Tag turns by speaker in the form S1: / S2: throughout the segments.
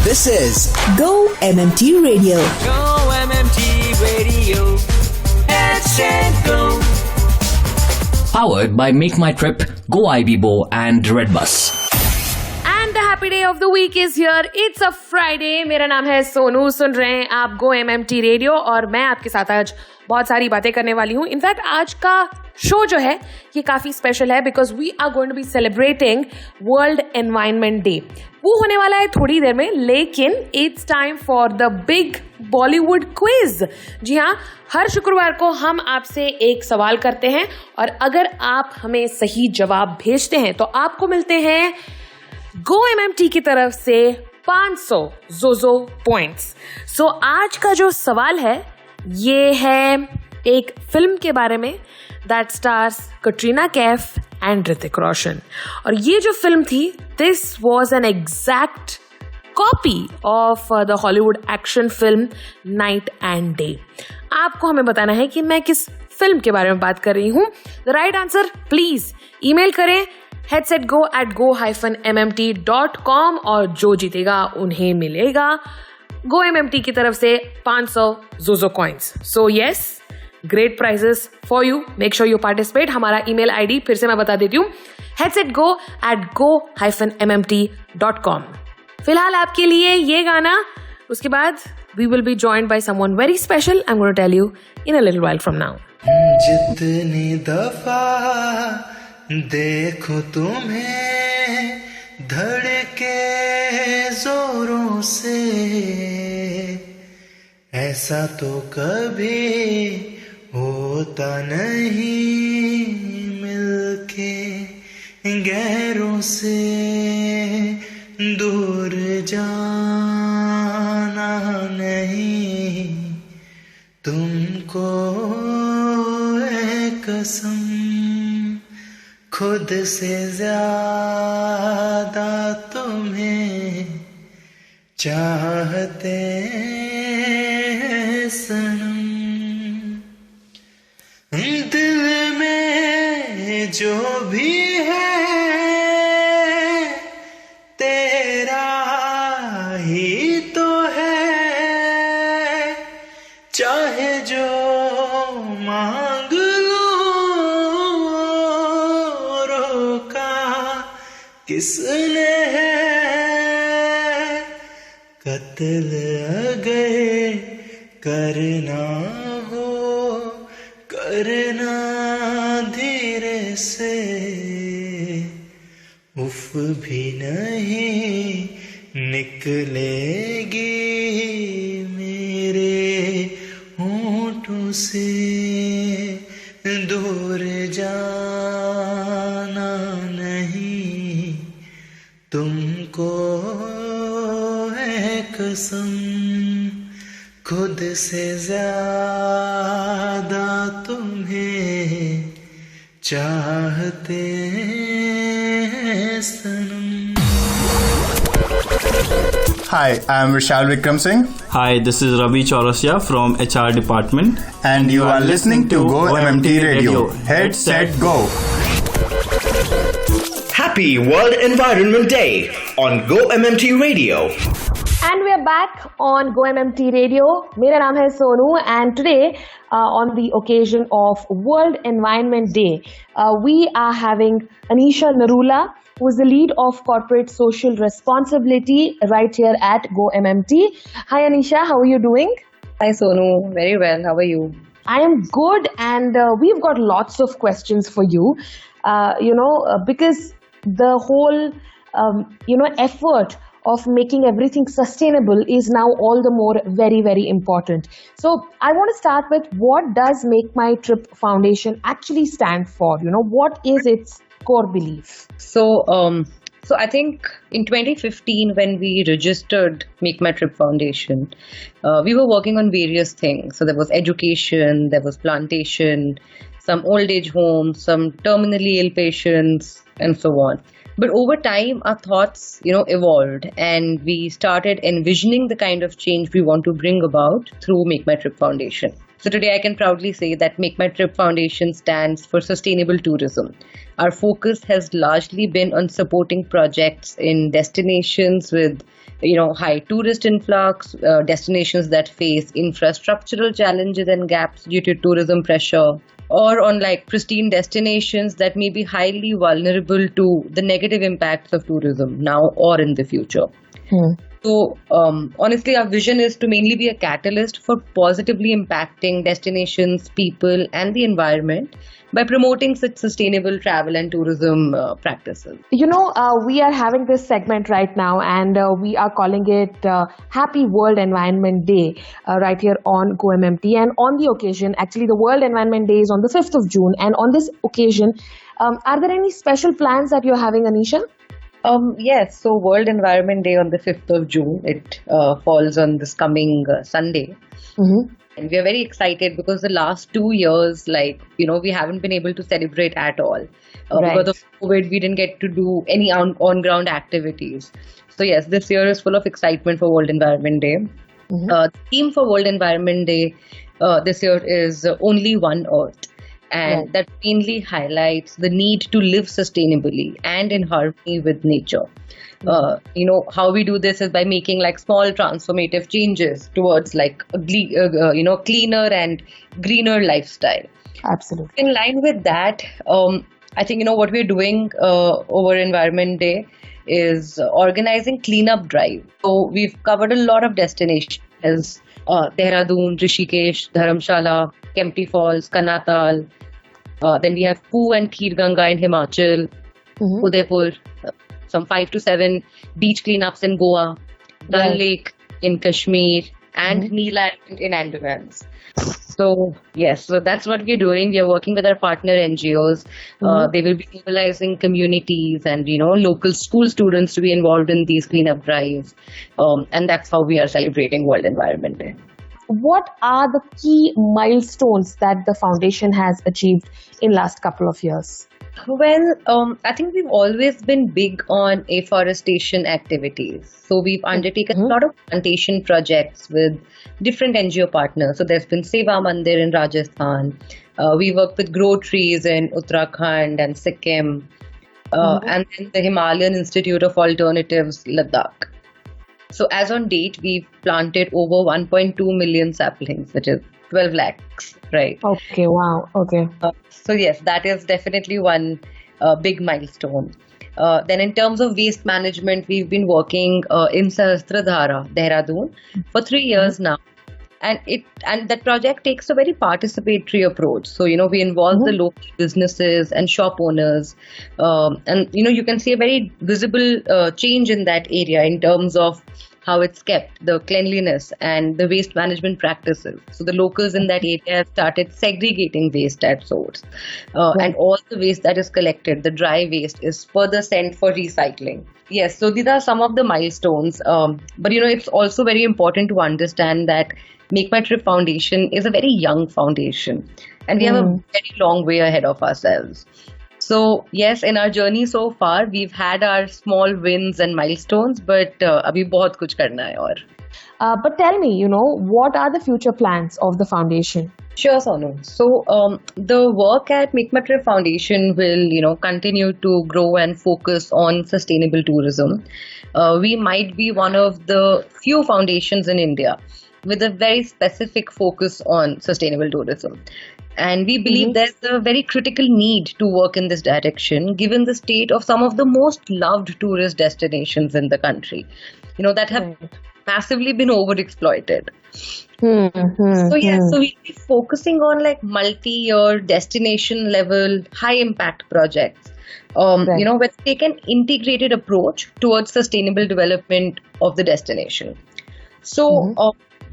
S1: This is Go-MMT Radio.
S2: Go-MMT Radio. Let's go.
S3: Powered by Make My Trip, Go IBBO and Redbus.
S4: And the happy day of the week is here. It's a Friday. मेरा नाम है सोनू. सुन रहे हैं आप Go-MMT radio और मैं आपके साथ आज बहुत सारी बातें करने वाली हूँ. इनफैक्ट आज का शो जो है ये काफी स्पेशल है because we are going to be celebrating world environment day. वो होने वाला है थोड़ी देर में, लेकिन it's time for the big Bollywood quiz. जी हाँ, हर शुक्रवार को हम आपसे एक सवाल करते हैं और अगर आप हमें सही जवाब भेजते हैं तो आपको मिलते हैं Go-MMT की तरफ से 500 जोजो पॉइंट्स. सो आज का जो सवाल है ये है एक फिल्म के बारे में that stars Katrina Kaif and Hrithik Roshan. और ये जो फिल्म थी, this was an exact copy of the Hollywood action film knight and day. आपको हमें बताना है कि मैं किस फिल्म के बारे में बात कर रही हूँ. The right answer please email करें headsetgo@go-mmt.com और जो जीतेगा उन्हें मिलेगा Go-MMT की तरफ से 500 Jojo coins. So yes, great prizes for you. Make sure you participate. हमारा ईमेल आईडी फिर से मैं बता देती हूँ, headsetgo@go-mmt.com. फिलहाल आपके लिए ये गाना, उसके बाद we will be joined by someone very special. I'm going to tell you in a little while from now.
S5: जितनी दफा देखो तुम्हें धड़के जोरों से, ऐसा तो कभी होता नहीं मिलके गैरों से दूर जाना नहीं तुमको है कसम, खुद से ज्यादा तुम्हें चाहते हैं सनम. दिल में जो भी है तेरा ही तो है, चाहे जो मांग किसने है. कत्ल अगर करना हो करना धीरे से, उफ भी नहीं निकलेगी मेरे होठों से. दूर जाना नहीं तुमको है कसम, खुद से ज्यादा तुम्हें चाहते हैं सनम.
S6: Hi, I am Vishal Vikram Singh.
S7: Hi, this is Ravi Chaurasia from HR department.
S6: And you are listening to Go-MMT Radio. Head, set, go.
S1: Happy World Environment Day on Go-MMT Radio.
S4: And we are back on Go-MMT Radio. मेरा नाम है Sonu and today on the occasion of World Environment Day, we are having Anisha Narula, who is the lead of corporate social responsibility right here at Go-MMT. Hi Anisha, how are you doing?
S8: Hi Sonu, very well. How are you?
S4: I am good and we've got lots of questions for you. Because the whole effort of making everything sustainable is now all the more very, very important. So I want to start with, what does Make My Trip Foundation actually stand for? What is its core belief?
S8: So I think in 2015 when we registered Make My Trip Foundation, we were working on various things. So there was education, there was plantation, some old age homes, some terminally ill patients, and so on. But over time, our thoughts, evolved, and we started envisioning the kind of change we want to bring about through Make My Trip Foundation. So today I can proudly say that Make My Trip Foundation stands for sustainable tourism. Our focus has largely been on supporting projects in destinations with high tourist influx, destinations that face infrastructural challenges and gaps due to tourism pressure, or on like pristine destinations that may be highly vulnerable to the negative impacts of tourism now or in the future. So, honestly, our vision is to mainly be a catalyst for positively impacting destinations, people, and the environment by promoting such sustainable travel and tourism practices.
S4: We are having this segment right now, and we are calling it Happy World Environment Day right here on GO-MMT. And on the occasion, actually, the World Environment Day is on the 5th of June. And on this occasion, are there any special plans that you're having, Anisha?
S8: Yes, so World Environment Day on the 5th of June, it falls on this coming Sunday. And we are very excited because the last 2 years, we haven't been able to celebrate at all. Because of COVID, we didn't get to do any on-ground activities. So yes, this year is full of excitement for World Environment Day. The theme for World Environment Day this year is Only One Earth. And that mainly highlights the need to live sustainably and in harmony with nature. How we do this is by making like small transformative changes towards like a cleaner and greener lifestyle.
S4: Absolutely.
S8: In line with that, I think what we're doing over Environment Day is organizing cleanup drive. So we've covered a lot of destinations as Dehradun, Rishikesh, Dharamshala, Kempty Falls, Kanatal. Then we have Poo and Khir Ganga in Himachal, Udaipur, some 5 to 7 beach cleanups in Goa, Dal Lake in Kashmir, and Neel Island in Andamans. So yes, so that's what we're doing. We are working with our partner NGOs. They will be mobilizing communities and local school students to be involved in these cleanup drives, and that's how we are celebrating World Environment Day.
S4: What are the key milestones that the foundation has achieved in last couple of years?
S8: Well, I think we've always been big on afforestation activities. So we've undertaken a lot of plantation projects with different NGO partners. So there's been Seva Mandir in Rajasthan. We work with Grow Trees in Uttarakhand and Sikkim. And then the Himalayan Institute of Alternatives, Ladakh. So as on date, we've planted over 1.2 million saplings, which is 12 lakhs, right?
S4: Okay, wow, okay.
S8: So yes, that is definitely one big milestone. Then in terms of waste management, we've been working in Sahasradhara, Dehradun, for 3 years now. And that project takes a very participatory approach. So, we involve the local businesses and shop owners. And you can see a very visible change in that area in terms of how it's kept, the cleanliness and the waste management practices. So the locals in that area have started segregating waste at source. And all the waste that is collected, the dry waste, is further sent for recycling. Yes, so these are some of the milestones. But it's also very important to understand that Make My Trip Foundation is a very young foundation, and we have a very long way ahead of ourselves. So yes, in our journey so far, we've had our small wins and milestones, but abhi bahut kuch karna hai aur.
S4: But tell me, what are the future plans of the foundation?
S8: Sure, Sonu. So the work at Make My Trip Foundation will, continue to grow and focus on sustainable tourism. We might be one of the few foundations in India with a very specific focus on sustainable tourism. And we believe there's a very critical need to work in this direction, given the state of some of the most loved tourist destinations in the country, that have massively been overexploited. So we'll be focusing on like multi-year destination level, high impact projects, where they take an integrated approach towards sustainable development of the destination. So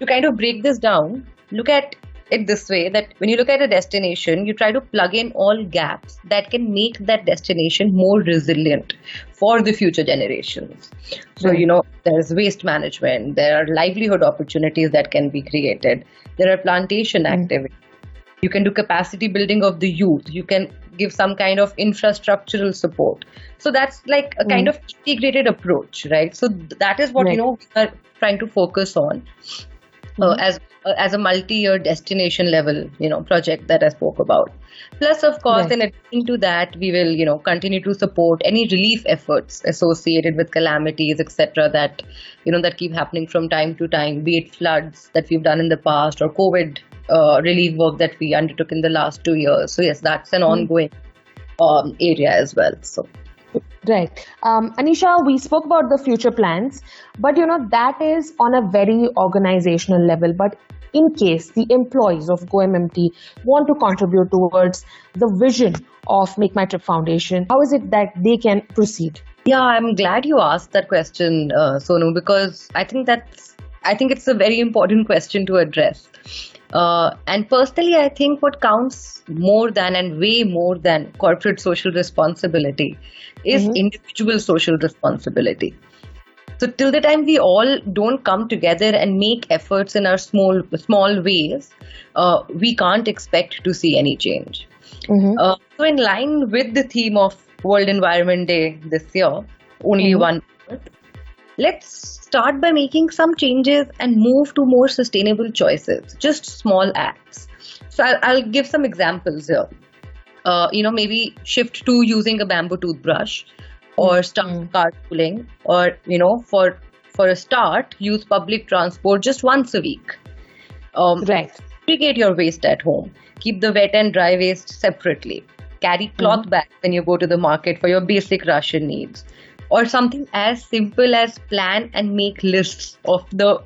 S8: to kind of break this down, look at it this way, that when you look at a destination, you try to plug in all gaps that can make that destination more resilient for the future generations. So, there's waste management, there are livelihood opportunities that can be created, there are plantation activities. You can do capacity building of the youth, you can give some kind of infrastructural support. So that's like a kind of integrated approach, right? So that is what, we are trying to focus on. as a multi-year destination level, project that I spoke about. Plus, of course, in addition to that, we will, continue to support any relief efforts associated with calamities, etc. that, that keep happening from time to time, be it floods that we've done in the past or COVID relief work that we undertook in the last 2 years. So yes, that's an ongoing area as well. So.
S4: Right. Anisha, we spoke about the future plans, but that is on a very organizational level. But in case the employees of GO-MMT want to contribute towards the vision of Make My Trip Foundation, how is it that they can proceed?
S8: Yeah, I'm glad you asked that question, Sonu, because I think it's a very important question to address. And personally, I think what counts more than and way more than corporate social responsibility is individual social responsibility. So till the time we all don't come together and make efforts in our small ways, we can't expect to see any change. So in line with the theme of World Environment Day this year, only 1 month, let's start by making some changes and move to more sustainable choices, just small acts. So I'll give some examples here. Maybe shift to using a bamboo toothbrush or start carpooling, or, for a start, use public transport just once a week. Segregate your waste at home. Keep the wet and dry waste separately. Carry cloth bags when you go to the market for your basic ration needs. Or something as simple as plan and make lists of the,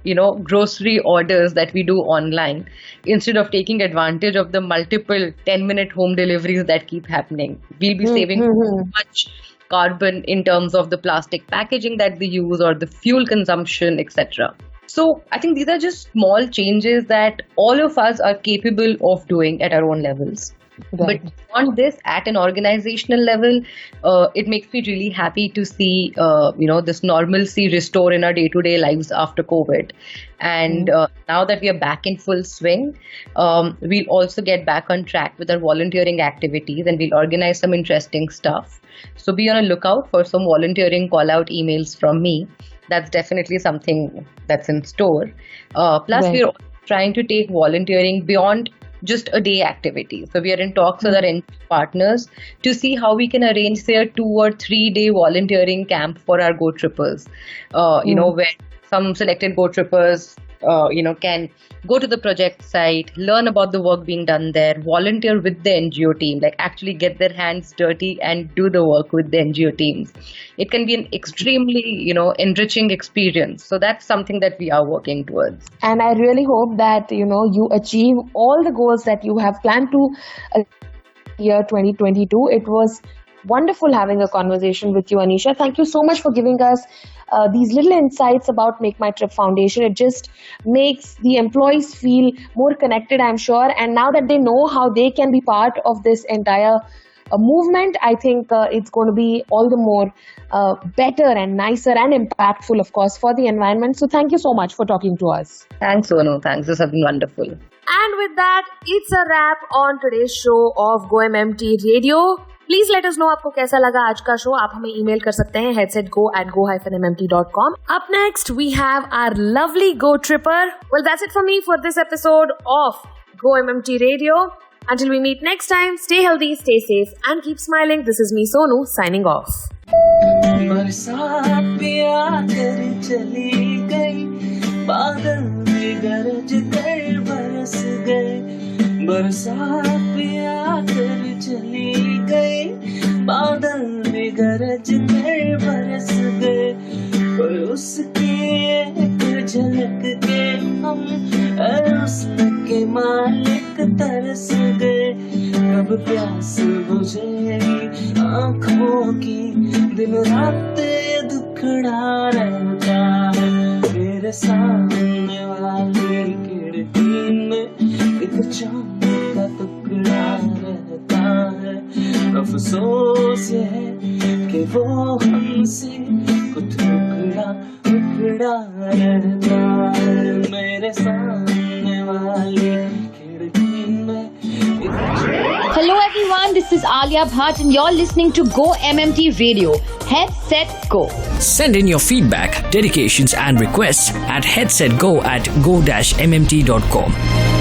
S8: grocery orders that we do online, instead of taking advantage of the multiple 10-minute home deliveries that keep happening. We'll be saving so much carbon in terms of the plastic packaging that they use or the fuel consumption, etc. So I think these are just small changes that all of us are capable of doing at our own levels. Right. But beyond this, at an organizational level, it makes me really happy to see, this normalcy restore in our day-to-day lives after COVID. And now that we are back in full swing, we'll also get back on track with our volunteering activities, and we'll organize some interesting stuff. So be on a lookout for some volunteering call-out emails from me. That's definitely something that's in store. Plus, we're also trying to take volunteering beyond just a day activity. So we are in talks with our partners to see how we can arrange, say, a 2 or 3 day volunteering camp for our Go Trippers, where some selected Go Trippers, can go to the project site, learn about the work being done there, volunteer with the NGO team, like actually get their hands dirty and do the work with the NGO teams. It can be an extremely, enriching experience. So that's something that we are working towards.
S4: And I really hope that, you achieve all the goals that you have planned to year 2022. It was wonderful having a conversation with you, Anisha. Thank you so much for giving us these little insights about Make My Trip Foundation. It just makes the employees feel more connected, I'm sure. And now that they know how they can be part of this entire movement, I think it's going to be all the more better and nicer and impactful, of course, for the environment. So thank you so much for talking to us.
S8: Thanks, Sonu. Thanks. This has been wonderful.
S4: And with that, it's a wrap on today's show of GO-MMT Radio. Please let us know आपको कैसा लगा आज का show. आप हमें email कर सकते हैं headsetgo@go-mmt.com. Up next, we have our lovely Go Tripper. Well, that's it for me for this episode of GO-MMT Radio. Until we meet next time, stay healthy, stay safe, and keep smiling. This is me, Sonu, signing off.
S5: बरसात भी आकर चली गई, बादल भी गरज कर बरस गए. बरसात भी आकर चली गई, बादल भी गरज कर बरस गए. और उसकी एक झलक के हम हुस्न के मालिक तरस गए. कब प्यास बुझेगी आँखों की, दिन रात दुखड़ा रहता है. मेरे सामने वाली खिड़की में एक चांद का टुकड़ा रहता है. अफसोस ये है कि वो हमसे कुछ टुकड़ा रहता है. मेरे सामने वाली खिड़की में.
S9: Hello everyone. everyone, this is Alia Bhatt and you're listening to GO-MMT Radio. Head, set, go.
S3: Send in your feedback, dedications and requests at headsetgo@go-mmt.com.